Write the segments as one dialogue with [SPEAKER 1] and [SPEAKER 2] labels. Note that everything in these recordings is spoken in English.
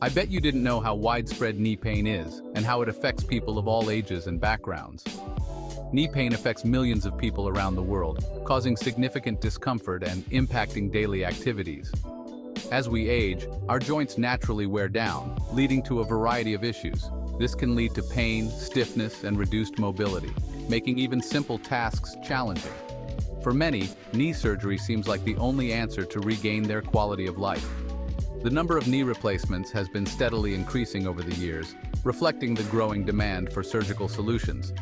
[SPEAKER 1] I bet you didn't know how widespread knee pain is and how it affects people of all ages and backgrounds. Knee pain affects millions of people around the world, causing significant discomfort and impacting daily activities. As we age, our joints naturally wear down, leading to a variety of issues. This can lead to pain, stiffness, and reduced mobility, making even simple tasks challenging. For many, knee surgery seems like the only answer to regain their quality of life. The number of knee replacements has been steadily increasing over the years, reflecting the growing demand for surgical solutions.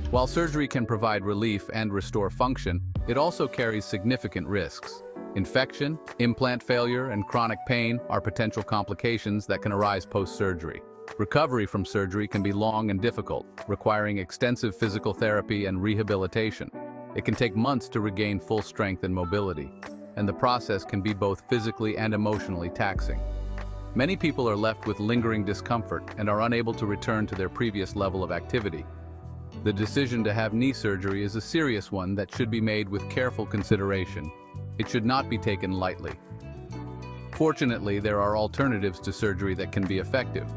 [SPEAKER 1] While surgery can provide relief and restore function, it also carries significant risks. Infection, implant failure, and chronic pain are potential complications that can arise post-surgery. Recovery from surgery can be long and difficult, requiring extensive physical therapy and rehabilitation. It can take months to regain full strength and mobility, and the process can be both physically and emotionally taxing. Many people are left with lingering discomfort and are unable to return to their previous level of activity. The decision to have knee surgery is a serious one that should be made with careful consideration. It should not be taken lightly. Fortunately, there are alternatives to surgery that can be effective.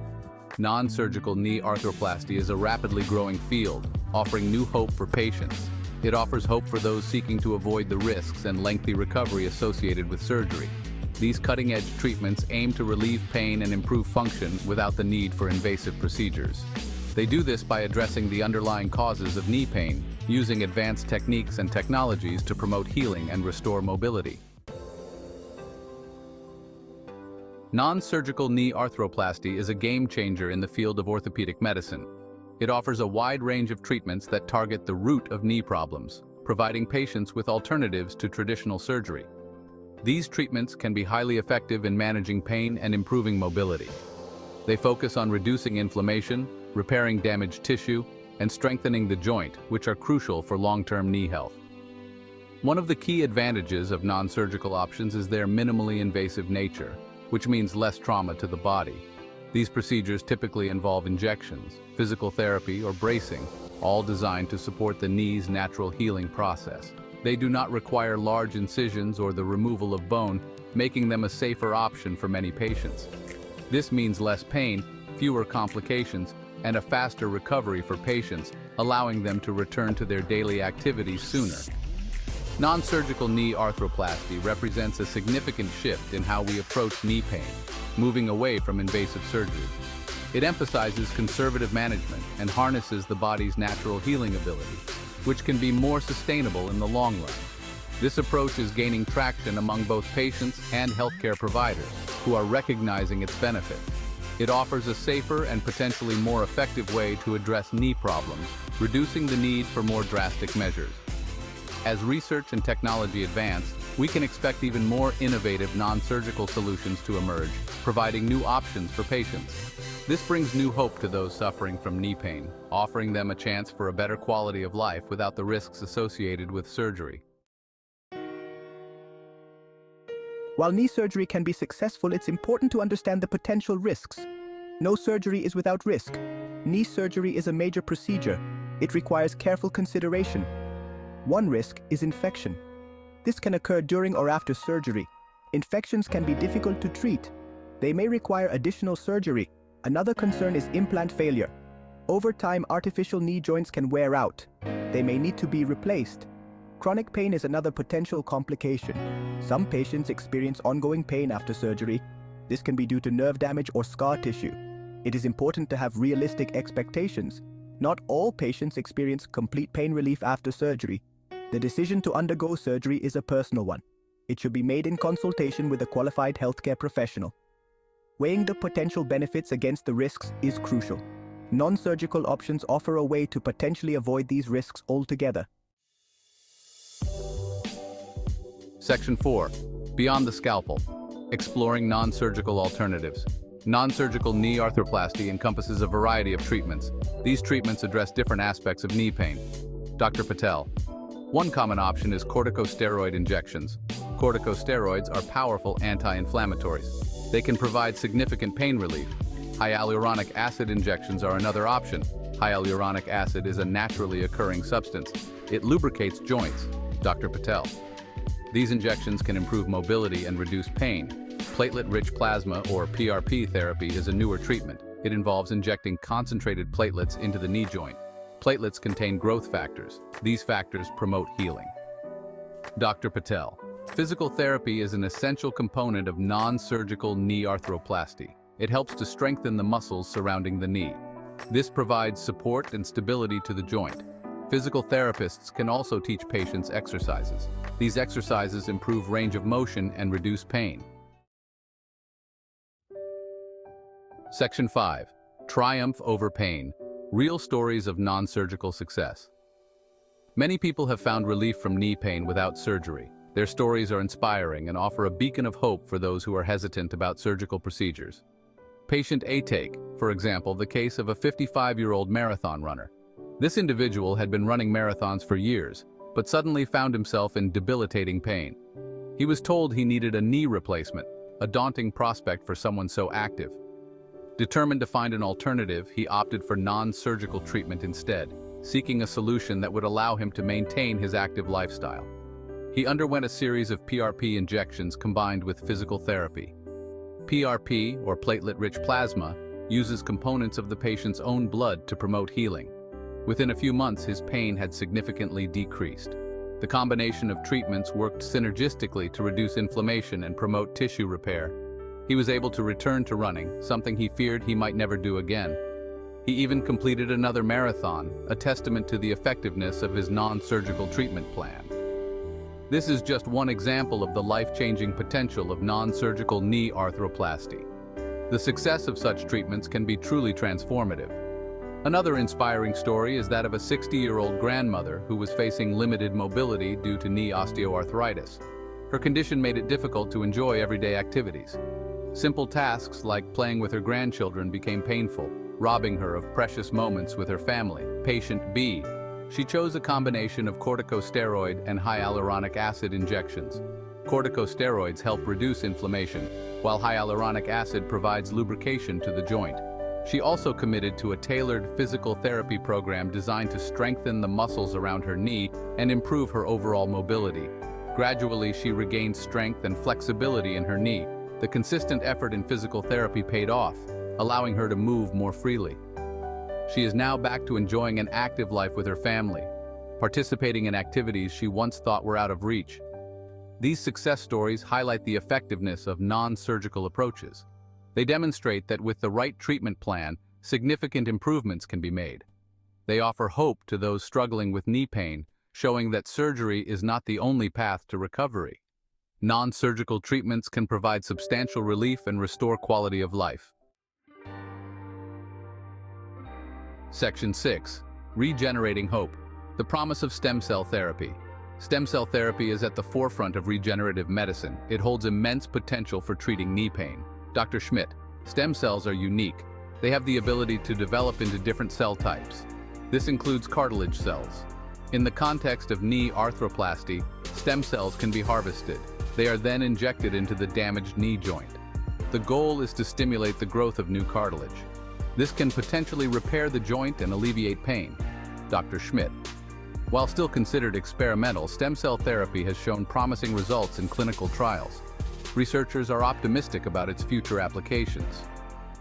[SPEAKER 1] Non-surgical knee arthroplasty is a rapidly growing field, offering new hope for patients. It offers hope for those seeking to avoid the risks and lengthy recovery associated with surgery. These cutting-edge treatments aim to relieve pain and improve function without the need for invasive procedures. They do this by addressing the underlying causes of knee pain, using advanced techniques and technologies to promote healing and restore mobility. Non-surgical knee arthroplasty is a game-changer in the field of orthopedic medicine. It offers a wide range of treatments that target the root of knee problems, providing patients with alternatives to traditional surgery. These treatments can be highly effective in managing pain and improving mobility. They focus on reducing inflammation, repairing damaged tissue, and strengthening the joint, which are crucial for long-term knee health. One of the key advantages of non-surgical options is their minimally invasive nature, which means less trauma to the body. These procedures typically involve injections, physical therapy, or bracing, all designed to support the knee's natural healing process. They do not require large incisions or the removal of bone, making them a safer option for many patients. This means less pain, fewer complications, and a faster recovery for patients, allowing them to return to their daily activities sooner. Non-surgical knee arthroplasty represents a significant shift in how we approach knee pain, moving away from invasive surgery. It emphasizes conservative management and harnesses the body's natural healing ability, which can be more sustainable in the long run. This approach is gaining traction among both patients and healthcare providers, who are recognizing its benefits. It offers a safer and potentially more effective way to address knee problems, reducing the need for more drastic measures. As research and technology advance, we can expect even more innovative non-surgical solutions to emerge, providing new options for patients. This brings new hope to those suffering from knee pain, offering them a chance for a better quality of life without the risks associated with surgery.
[SPEAKER 2] While knee surgery can be successful, it's important to understand the potential risks. No surgery is without risk. Knee surgery is a major procedure. It requires careful consideration. One risk is infection. This can occur during or after surgery. Infections can be difficult to treat. They may require additional surgery. Another concern is implant failure. Over time, artificial knee joints can wear out. They may need to be replaced. Chronic pain is another potential complication. Some patients experience ongoing pain after surgery. This can be due to nerve damage or scar tissue. It is important to have realistic expectations. Not all patients experience complete pain relief after surgery. The decision to undergo surgery is a personal one. It should be made in consultation with a qualified healthcare professional. Weighing the potential benefits against the risks is crucial. Non-surgical options offer a way to potentially avoid these risks altogether.
[SPEAKER 1] Section 4. Beyond the scalpel. Exploring non-surgical alternatives. Non-surgical knee arthroplasty encompasses a variety of treatments. These treatments address different aspects of knee pain. Dr. Patel. One common option is corticosteroid injections. Corticosteroids are powerful anti-inflammatories. They can provide significant pain relief. Hyaluronic acid injections are another option. Hyaluronic acid is a naturally occurring substance. It lubricates joints. Dr. Patel. These injections can improve mobility and reduce pain. Platelet-rich plasma, or PRP therapy, is a newer treatment. It involves injecting concentrated platelets into the knee joint. Platelets contain growth factors. These factors promote healing. Dr. Patel. Physical therapy is an essential component of non-surgical knee arthroplasty. It helps to strengthen the muscles surrounding the knee. This provides support and stability to the joint. Physical therapists can also teach patients exercises. These exercises improve range of motion and reduce pain. Section 5. Triumph over pain. Real stories of non-surgical success. Many people have found relief from knee pain without surgery. Their stories are inspiring and offer a beacon of hope for those who are hesitant about surgical procedures. Patient A. Take, for example, the case of a 55-year-old marathon runner. This individual had been running marathons for years, but suddenly found himself in debilitating pain. He was told he needed a knee replacement, a daunting prospect for someone so active. Determined to find an alternative, he opted for non-surgical treatment instead, seeking a solution that would allow him to maintain his active lifestyle. He underwent a series of PRP injections combined with physical therapy. PRP, or platelet-rich plasma, uses components of the patient's own blood to promote healing. Within a few months, his pain had significantly decreased. The combination of treatments worked synergistically to reduce inflammation and promote tissue repair. He was able to return to running, something he feared he might never do again. He even completed another marathon, a testament to the effectiveness of his non-surgical treatment plan. This is just one example of the life-changing potential of non-surgical knee arthroplasty. The success of such treatments can be truly transformative. Another inspiring story is that of a 60-year-old grandmother who was facing limited mobility due to knee osteoarthritis. Her condition made it difficult to enjoy everyday activities. Simple tasks like playing with her grandchildren became painful, robbing her of precious moments with her family. Patient B. She chose a combination of corticosteroid and hyaluronic acid injections. Corticosteroids help reduce inflammation, while hyaluronic acid provides lubrication to the joint. She also committed to a tailored physical therapy program designed to strengthen the muscles around her knee and improve her overall mobility. Gradually, she regained strength and flexibility in her knee. The consistent effort in physical therapy paid off, allowing her to move more freely. She is now back to enjoying an active life with her family, participating in activities she once thought were out of reach. These success stories highlight the effectiveness of non-surgical approaches. They demonstrate that with the right treatment plan, significant improvements can be made. They offer hope to those struggling with knee pain, showing that surgery is not the only path to recovery. Non-surgical treatments can provide substantial relief and restore quality of life. Section 6. Regenerating hope. The promise of stem cell therapy. Stem cell therapy is at the forefront of regenerative medicine. It holds immense potential for treating knee pain. Dr. Schmidt, stem cells are unique. They have the ability to develop into different cell types. This includes cartilage cells. In the context of knee arthroplasty, stem cells can be harvested. They are then injected into the damaged knee joint. The goal is to stimulate the growth of new cartilage. This can potentially repair the joint and alleviate pain. Dr. Schmidt. While still considered experimental, stem cell therapy has shown promising results in clinical trials. Researchers are optimistic about its future applications.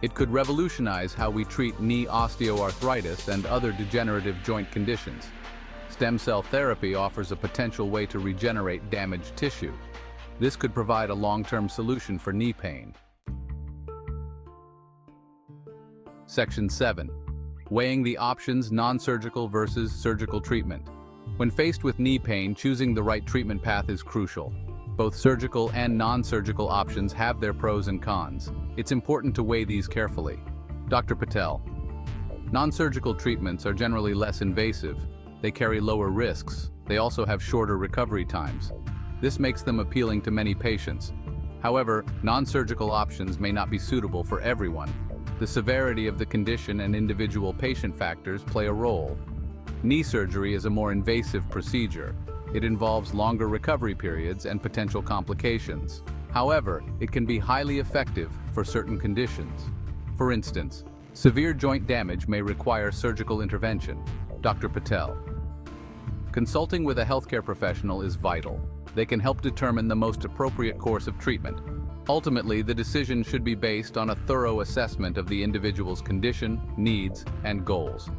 [SPEAKER 1] It could revolutionize how we treat knee osteoarthritis and other degenerative joint conditions. Stem cell therapy offers a potential way to regenerate damaged tissue. This could provide a long-term solution for knee pain. Section 7. Weighing the options: non-surgical versus surgical treatment. When faced with knee pain, choosing the right treatment path is crucial. Both surgical and non-surgical options have their pros and cons. It's important to weigh these carefully. Dr. Patel. Non-surgical treatments are generally less invasive. They carry lower risks. They also have shorter recovery times. This makes them appealing to many patients. However, non-surgical options may not be suitable for everyone. The severity of the condition and individual patient factors play a role. Knee surgery is a more invasive procedure. It involves longer recovery periods and potential complications. However, it can be highly effective for certain conditions. For instance, severe joint damage may require surgical intervention. Dr. Patel. Consulting with a healthcare professional is vital. They can help determine the most appropriate course of treatment. Ultimately, the decision should be based on a thorough assessment of the individual's condition, needs, and goals.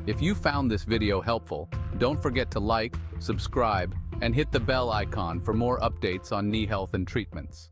[SPEAKER 1] If you found this video helpful, don't forget to like, subscribe, and hit the bell icon for more updates on knee health and treatments.